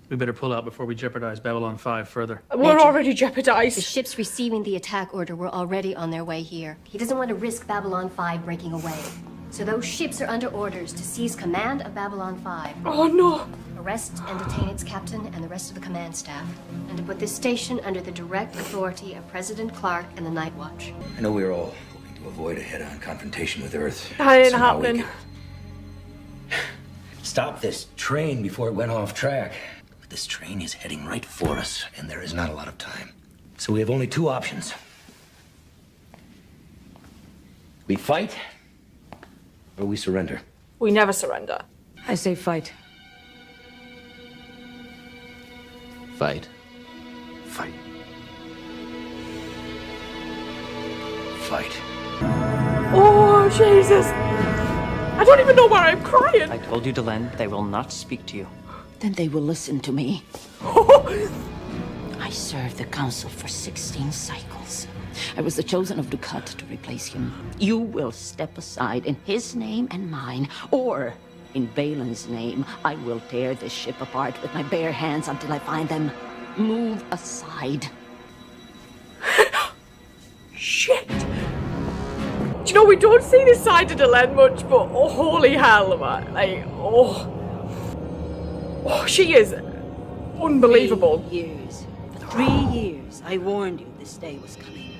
We better pull out before we jeopardize Babylon 5 further. We're already The jeopardized. ships receiving the attack order were already on their way here. He doesn't want to risk Babylon 5 breaking away. So those ships are under orders to seize command of Babylon 5. Oh no. Arrest and detain its captain and the rest of the command staff. And to put this station under the direct authority of President Clark and the Night Watch. I know we were all hoping to avoid a head-on confrontation with Earth. That ain't Somehow we happening. could stop this train before it went off track. But this train is heading right for us, and there is not a lot of time. So we have only two options. We fight, or we surrender. We never surrender. I say fight. Fight. Fight. Fight. Oh, Jesus. I don't even know why I'm crying. I told you, Delenn, they will not speak to you. Then they will listen to me. I served the council for 16 cycles. I was the chosen of Ducat to replace him. You will step aside in his name and mine, or in Balin's name. I will tear this ship apart with my bare hands until I find them. Move aside. Shit. Do you know, we don't see this side of Delenn much, but oh, holy hell, man. Like, oh. Oh, she is unbelievable. 3 years. For 3 years, I warned you this day was coming.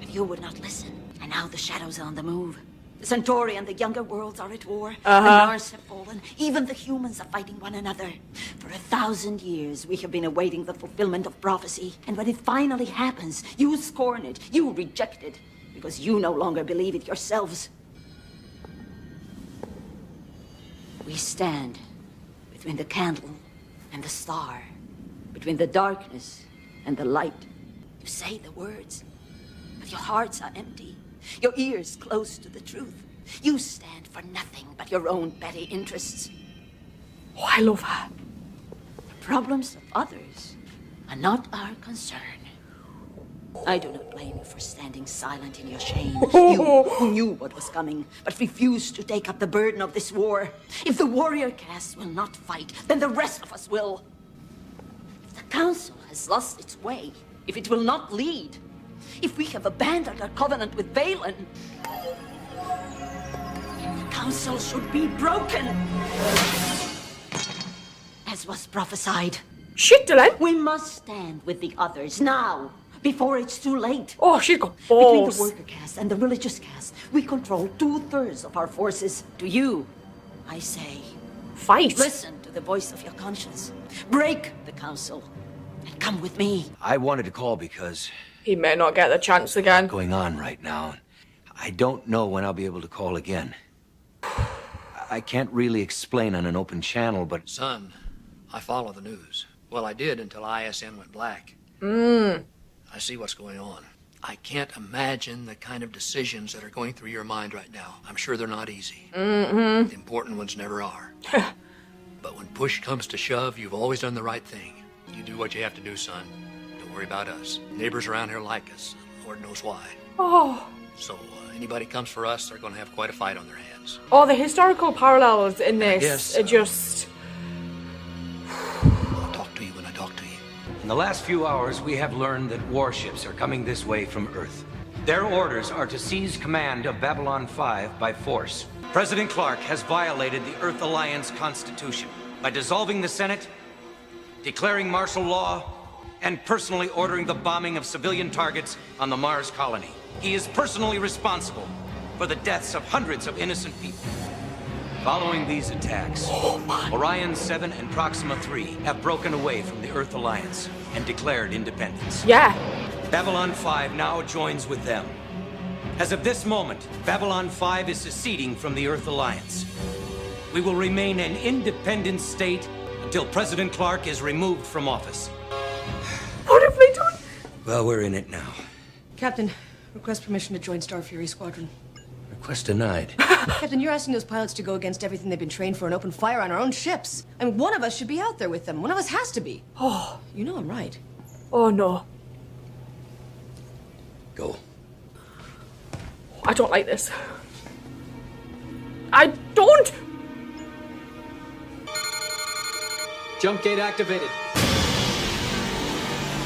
But you would not listen. And now the shadows are on the move. The Centauri and the younger worlds are at war. The Mars have fallen. Even the humans are fighting one another. For 1,000 years, we have been awaiting the fulfillment of prophecy. And when it finally happens, you scorn it. You reject it. Because you no longer believe it yourselves. We stand between the candle and the star. Between the darkness and the light. You say the words, but your hearts are empty. Your ears close to the truth. You stand for nothing but your own petty interests. Oh, I love her. The problems of others are not our concern. I do not blame you for standing silent in your shame. You who knew what was coming, but refused to take up the burden of this war. If the warrior caste will not fight, then the rest of us will. If the council has lost its way, if it will not lead, if we have abandoned our covenant with Valen, the council should be broken. As was prophesied. Shit, Delenn. We must stand with the others now, before it's too late. Oh, she's got Between balls. the worker caste and the religious caste, we control 2/3 of our forces. To you, I say, Fight. listen to the voice of your conscience. Break the council and come with me. I wanted to call because He may not get the chance again. going on right now. I don't know when I'll be able to call again. I can't really explain on an open channel, but Son, I follow the news. Well, I did until ISN went black. I see what's going on. I can't imagine the kind of decisions that are going through your mind right now. I'm sure they're not easy. The important ones never are. But when push comes to shove, you've always done the right thing. You do what you have to do, son. Don't worry about us. Neighbors around here like us. Lord knows why. Oh. So anybody comes for us, they're going to have quite a fight on their hands. Oh, the historical parallels in this guess, are just... I'll talk to you when I talk to you. In the last few hours, we have learned that warships are coming this way from Earth. Their orders are to seize command of Babylon 5 by force. President Clark has violated the Earth Alliance Constitution by dissolving the Senate, declaring martial law, and personally ordering the bombing of civilian targets on the Mars colony. He is personally responsible for the deaths of hundreds of innocent people. Following these attacks, Orion 7 and Proxima 3 have broken away from the Earth Alliance and declared independence. Yeah. Babylon 5 now joins with them. As of this moment, Babylon 5 is seceding from the Earth Alliance. We will remain an independent state until President Clark is removed from office. What have they done? well, we're in it now. Captain, request permission to join Star Fury Squadron. Request denied. Captain, you're asking those pilots to go against everything they've been trained for and open fire on our own ships. I mean, one of us should be out there with them. One of us has to be. Oh. You know I'm right. Oh, no. Go. I don't like this. I don't! Jump gate activated.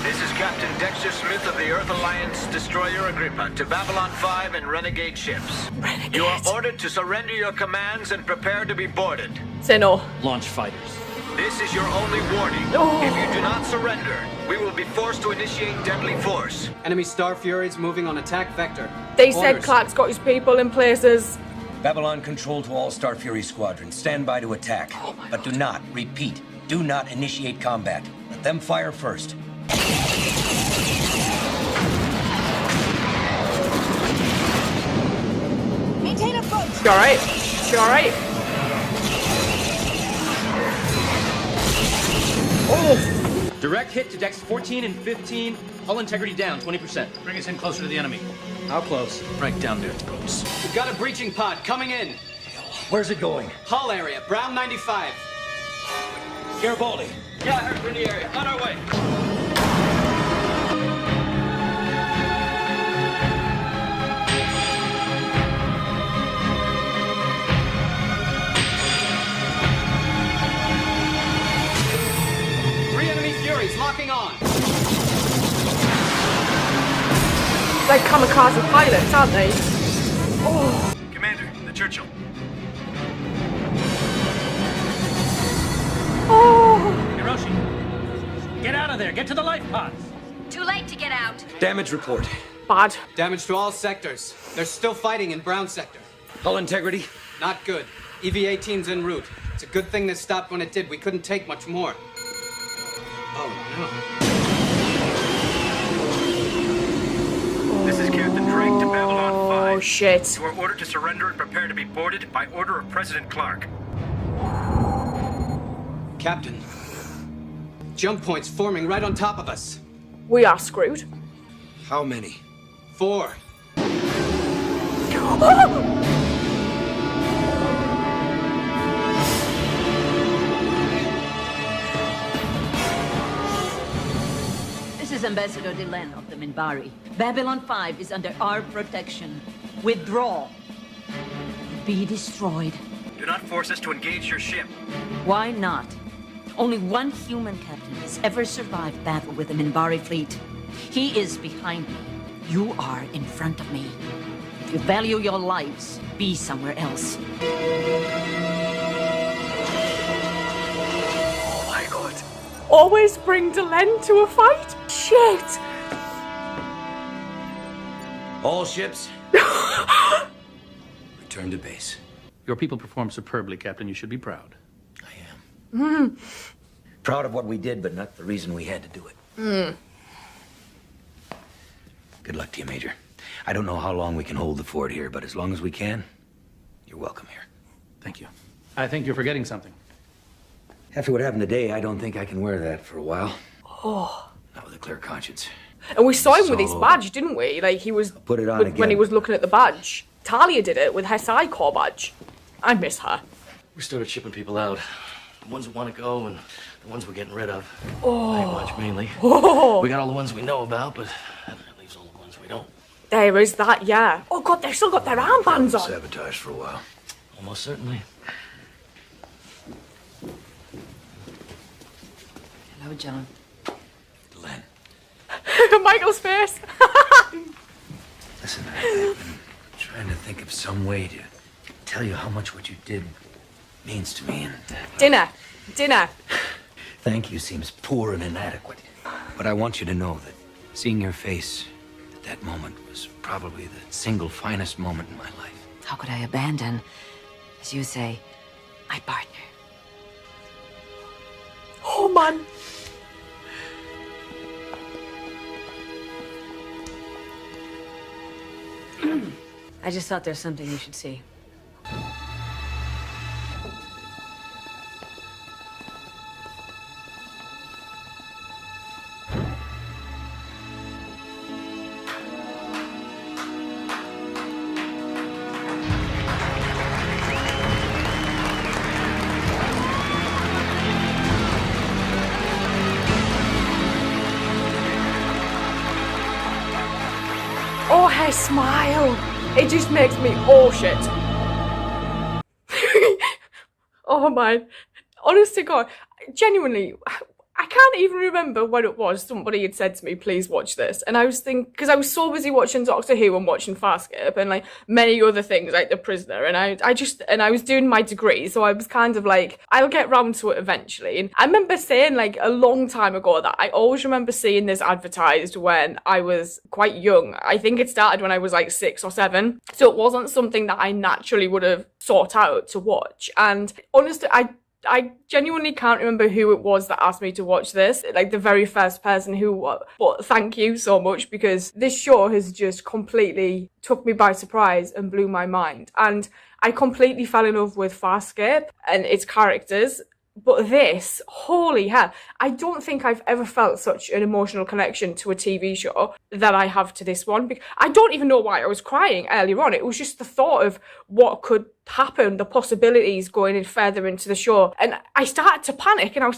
This is Captain Dexter Smith of the Earth Alliance Destroyer Agrippa to Babylon 5 and Renegade ships. Renegade. You are ordered to surrender your commands and prepare to be boarded. Say no. Launch fighters. This is your only warning. Oh. If you do not surrender, we will be forced to initiate deadly force. Enemy Star Furies moving on attack vector. They said Orders. Clark's got his people in places. Babylon control to all Star Fury squadrons. Stand by to attack. But do not, repeat, do not initiate combat. Let them fire first. Maintain approach. You alright? You alright? Oh! Direct hit to decks 14 and 15. Hull integrity down 20%. Bring us in closer to the enemy. How close? Right down there, boats. We've got a breaching pod coming in. Where's it going? Hull area, Brown 95. Garibaldi. Yeah, I heard we're in the area. On our way. Three enemy Furies locking on. Like kamikaze pilots, aren't they? Oh. Commander, the Churchill. Oh. Hiroshi, get out of there. Get to the life pods. Too late to get out. Damage report. Bad. Damage to all sectors. They're still fighting in Brown sector. Hull integrity. Not good. EV-18's en route. It's a good thing this stopped when it did. We couldn't take much more. Oh, no. This is Captain Drake to Babylon 5. Oh, shit. You are ordered to surrender and prepare to be boarded by order of President Clark. Captain. Jump points forming right on top of us. We are screwed. How many? 4. This is Ambassador Delenn of the Minbari. Babylon 5 is under our protection. Withdraw. Be destroyed. Do not force us to engage your ship. Why not? Only one human captain has ever survived battle with the Minbari fleet. He is behind me. You are in front of me. If you value your lives, be somewhere else. Oh my god. Always bring Delenn to a fight? Shit. All ships. Return to base. Your people performed superbly, Captain. You should be proud. I am. Proud of what we did, but not the reason we had to do it. Good luck to you, Major. I don't know how long we can hold the fort here, but as long as we can, you're welcome here. Thank you. I think you're forgetting something. After what happened today, I don't think I can wear that for a while. Oh. Not with a clear conscience. And we saw him with his So- badge, didn't we? Like, he was... Put it on when again. he was looking at the badge. Talia did it with her Psi Corps badge. I miss her. We started shipping people out. The ones that want to go and the ones we're getting rid of. Oh. Ain't much, mainly. Oh. We got all the ones we know about, but that leaves all the ones we don't. There is that, yeah. Oh, God, they've still got their armbands on. Sabotage for a while. Almost certainly. Hello, John. Delenn, Michael's face. listen, I've been trying to think of some way to tell you how much what you did means to me. And Dinner. Dinner. thank you seems poor and inadequate. But I want you to know that seeing your face at that moment was probably the single finest moment in my life. How could I abandon, as you say, my partner? Oh, man. I just thought there's something you should see. Oh, her smile. It just makes me, oh shit. Oh man. honest to God, genuinely, I can't even remember when it was somebody had said to me, please watch this. And I was thinking, because I was so busy watching Doctor Who and watching Farscape and like many other things like The Prisoner. And I was doing my degree. So I was kind of like, I'll get round to it eventually. And I remember saying like a long time ago that I always remember seeing this advertised when I was quite young. I think it started when I was like 6 or 7. So it wasn't something that I naturally would have sought out to watch. And honestly, I genuinely can't remember who it was that asked me to watch this, like the very first person who, but thank you so much, because this show has just completely took me by surprise and blew my mind. And I completely fell in love with Farscape and its characters. But this, holy hell, I don't think I've ever felt such an emotional connection to a TV show that I have to this one. I don't even know why I was crying earlier on. It was just the thought of what could happen, the possibilities going in further into the show. And I started to panic and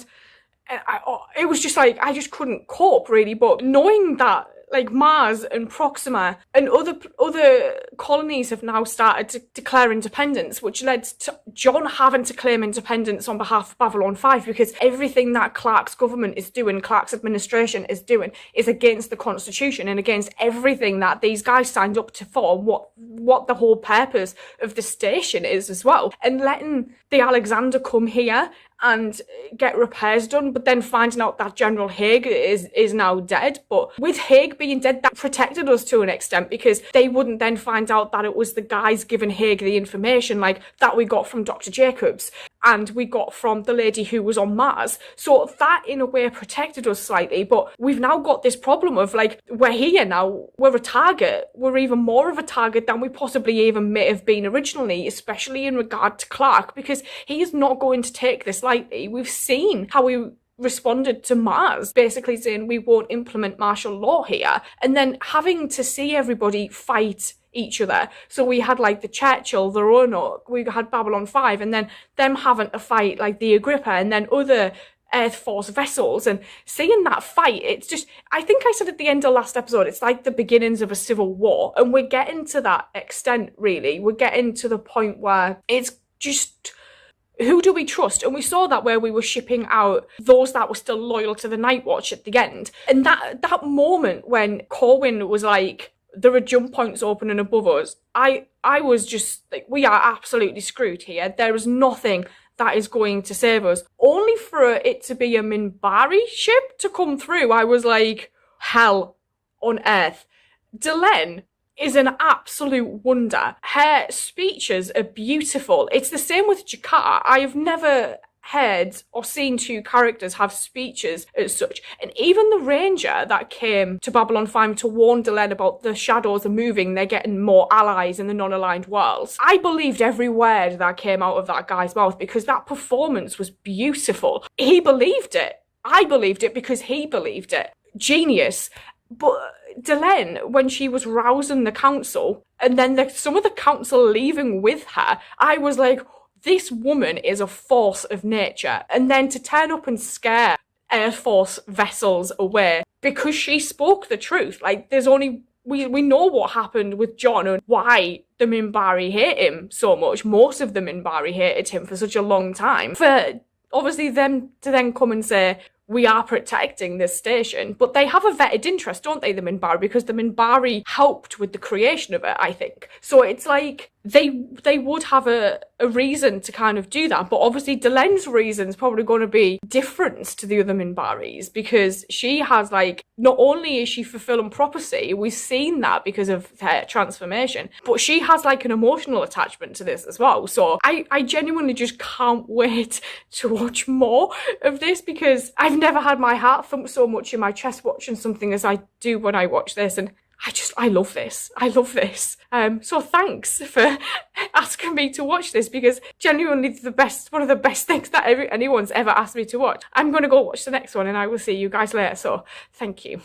it was just like, I just couldn't cope really. But knowing that like Mars and Proxima and other colonies have now started to declare independence, which led to John having to claim independence on behalf of Babylon 5, because everything that Clark's government is doing, Clark's administration is doing, is against the Constitution and against everything that these guys signed up to for, what the whole purpose of the station is as well. And letting the Alexander come here and get repairs done, but then finding out that General Haig is now dead. But with Haig being dead, that protected us to an extent, because they wouldn't then find out that it was the guys giving Haig the information like that we got from Dr. Jacobs and we got from the lady who was on Mars. So that in a way protected us slightly, but we've now got this problem of like, we're here now, we're a target, we're even more of a target than we possibly even may have been originally, especially in regard to Clark, because he is not going to take this lightly. We've seen how he responded to Mars, basically saying we won't implement martial law here, and then having to see everybody fight each other. So we had like the Churchill, the Roanoke, we had Babylon 5, and then them having to fight like the Agrippa and then other Air Force vessels, and seeing that fight, it's just, I think I said at the end of last episode, it's like the beginnings of a civil war, and we're getting to that extent really. We're getting to the point where it's just, who do we trust? And we saw that where we were shipping out those that were still loyal to the Night Watch at the end. And that moment when Corwin was like, there are jump points opening above us, I was just like, we are absolutely screwed here. There is nothing that is going to save us. Only for it to be a Minbari ship to come through, I was like, hell on earth. Delenn is an absolute wonder. Her speeches are beautiful. It's the same with Jakar. I have never heard or seen two characters have speeches as such. And even the ranger that came to Babylon 5 to warn Delenn about the shadows are moving, they're getting more allies in the non-aligned worlds. I believed every word that came out of that guy's mouth because that performance was beautiful. He believed it. I believed it because he believed it. Genius. But Delenn, when she was rousing the council, and then some of the council leaving with her, I was like, this woman is a force of nature. And then to turn up and scare Air Force vessels away because she spoke the truth. Like, there's only, we know what happened with John and why the Minbari hate him so much. Most of the Minbari hated him for such a long time. For obviously them to then come and say, we are protecting this station. But they have a vetted interest, don't they, the Minbari? Because the Minbari helped with the creation of it, I think. So it's like they would have a reason to kind of do that. But obviously Delenn's reason is probably going to be different to the other Minbaris, because she has like, not only is she fulfilling prophecy, we've seen that because of her transformation, but she has like an emotional attachment to this as well. So I genuinely just can't wait to watch more of this, because I've never had my heart thump so much in my chest watching something as I do when I watch this. And I love this. I love this. So thanks for asking me to watch this, because genuinely one of the best things that anyone's ever asked me to watch. I'm going to go watch the next one and I will see you guys later. So thank you.